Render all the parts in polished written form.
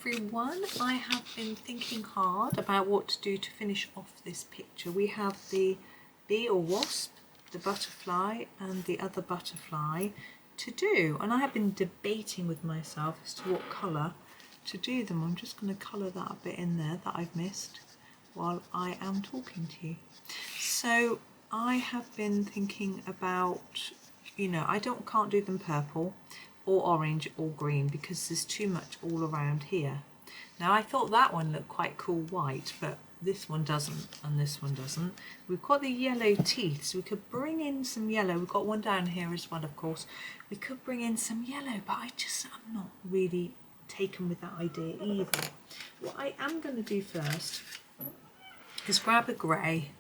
everyone. I have been thinking hard about what to do to finish off this picture. We have the bee or wasp, the butterfly and the other butterfly to do, and I have been debating with myself as to what colour to do them. I'm just going to colour that a bit in there that I've missed while I am talking to you. So I have been thinking about, you know, can't do them purple or orange or green because there's too much all around here. Now I thought that one looked quite cool white, but this one doesn't and this one doesn't. We've got the yellow teeth, so we could bring in some yellow. We've got one down here as well, of course. We could bring in some yellow, but I'm not really taken with that idea either. What I am going to do first is grab a grey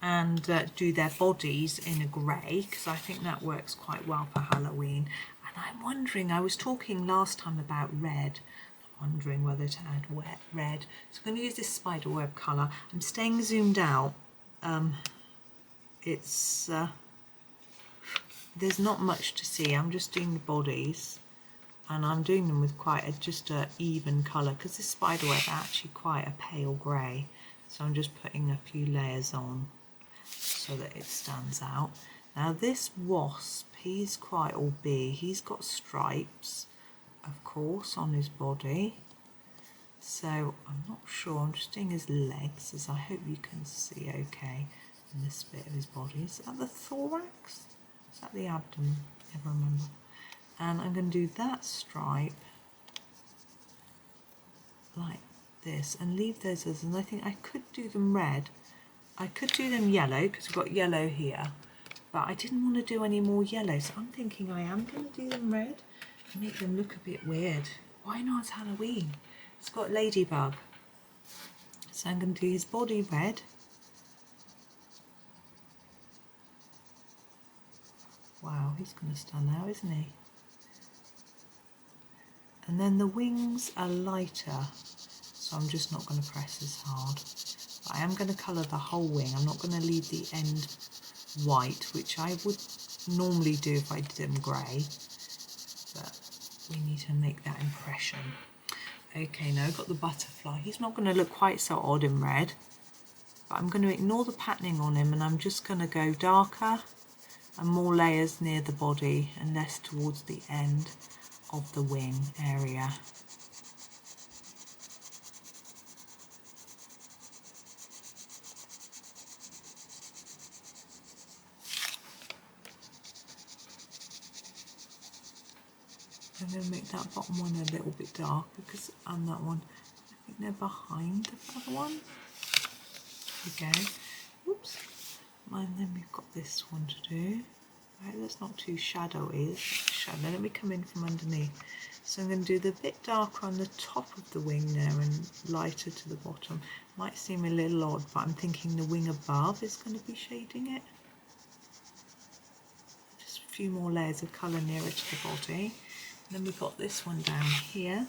and do their bodies in a grey, because I think that works quite well for Halloween. And I'm wondering, I was talking last time about red, I'm wondering whether to add red. So I'm going to use this spiderweb colour. I'm staying zoomed out. There's not much to see. I'm just doing the bodies, and I'm doing them with quite just a even colour, because this spiderweb is actually quite a pale grey. So I'm just putting a few layers on so that it stands out. Now this wasp, he's quite all bee. He's got stripes, of course, on his body. So I'm not sure. I'm just doing his legs, as I hope you can see okay. And this bit of his body. Is that the thorax? Is that the abdomen? Never remember. And I'm going to do that stripe like this and leave those as, and I think I could do them red. I could do them yellow because we've got yellow here, but I didn't want to do any more yellow, so I'm thinking I am going to do them red and make them look a bit weird. Why not? It's Halloween. It's got Ladybug. So I'm going to do his body red. Wow, he's going to stand out, isn't he? And then the wings are lighter, so I'm just not going to press as hard. But I am going to colour the whole wing. I'm not going to leave the end white, which I would normally do if I did them grey. But we need to make that impression. Okay, now I've got the butterfly. He's not going to look quite so odd in red. But I'm going to ignore the patterning on him, and I'm just going to go darker and more layers near the body and less towards the end of the wing area. I'm going to make that bottom one a little bit dark because and that one, I think they're behind the other one. There we go. Oops. And then we've got this one to do. Right, that's not too shadowy. Shadow. Let me come in from underneath. So I'm going to do the bit darker on the top of the wing there and lighter to the bottom. Might seem a little odd, but I'm thinking the wing above is going to be shading it. Just a few more layers of colour nearer to the body. And then we've got this one down here.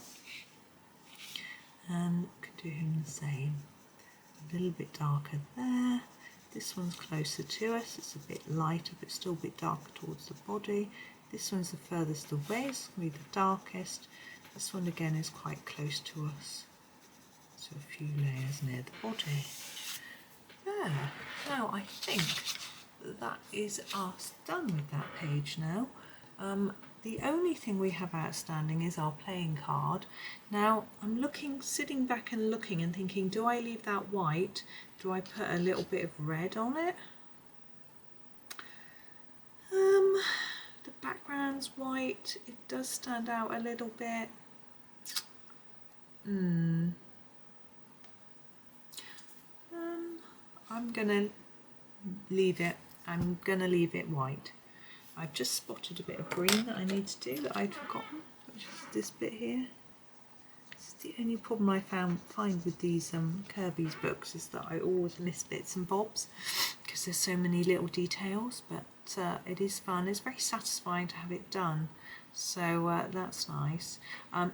And we could do him the same. A little bit darker there. This one's closer to us, it's a bit lighter but still a bit darker towards the body. This one's the furthest away, it's going to be the darkest. This one again is quite close to us. So a few layers near the body. There. Now I think that is us done with that page now. The only thing we have outstanding is our playing card. Now I'm sitting back and looking and thinking, do I leave that white? Do I put a little bit of red on it? The background's white, it does stand out a little bit. I'm gonna leave it. I'm gonna leave it white. I've just spotted a bit of green that I need to do that I'd forgotten, which is this bit here. This is the only problem I find with these Kerby's books, is that I always miss bits and bobs because there's so many little details, but it is fun. It's very satisfying to have it done, so that's nice.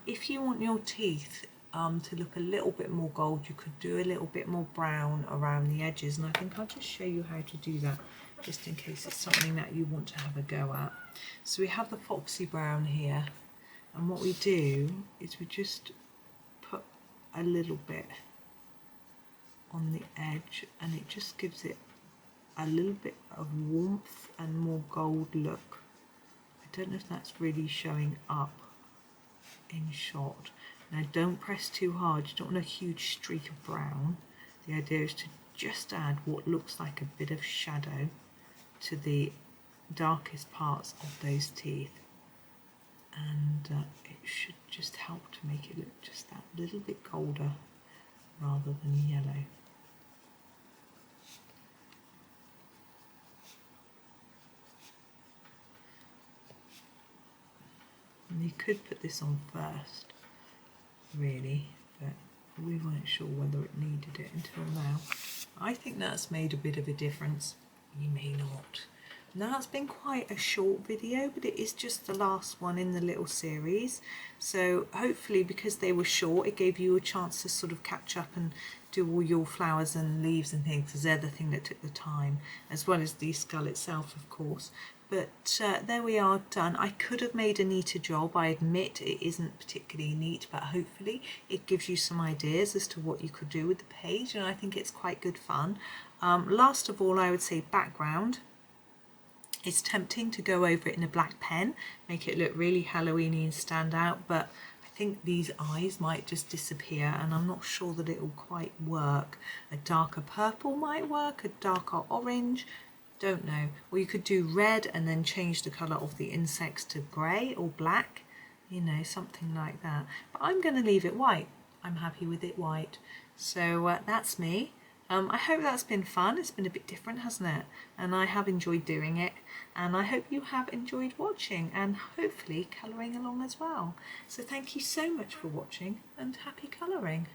If you want your teeth to look a little bit more gold, you could do a little bit more brown around the edges, and I think I'll just show you how to do that, just in case it's something that you want to have a go at. So we have the Foxy Brown here, and what we do is we just put a little bit on the edge, and it just gives it a little bit of warmth and more gold look. I don't know if that's really showing up in shot. Now don't press too hard, you don't want a huge streak of brown. The idea is to just add what looks like a bit of shadow to the darkest parts of those teeth, and it should just help to make it look just that little bit golder rather than yellow. And you could put this on first, really, but we weren't sure whether it needed it until now. I think that's made a bit of a difference. You may not. Now it's been quite a short video, but it is just the last one in the little series. So hopefully, because they were short, it gave you a chance to sort of catch up and do all your flowers and leaves and things, because they're the thing that took the time, as well as the skull itself, of course. But there we are, done. I could have made a neater job. I admit it isn't particularly neat, but hopefully it gives you some ideas as to what you could do with the page, and I think it's quite good fun. Last of all, I would say background. It's tempting to go over it in a black pen, make it look really Halloweeny and stand out, but I think these eyes might just disappear, and I'm not sure that it will quite work. A darker purple might work, a darker orange, don't know. Or you could do red and then change the colour of the insects to grey or black, you know, something like that. But I'm going to leave it white. I'm happy with it white. So that's me. I hope that's been fun. It's been a bit different, hasn't it? And I have enjoyed doing it, and I hope you have enjoyed watching and hopefully colouring along as well. So thank you so much for watching, and happy colouring.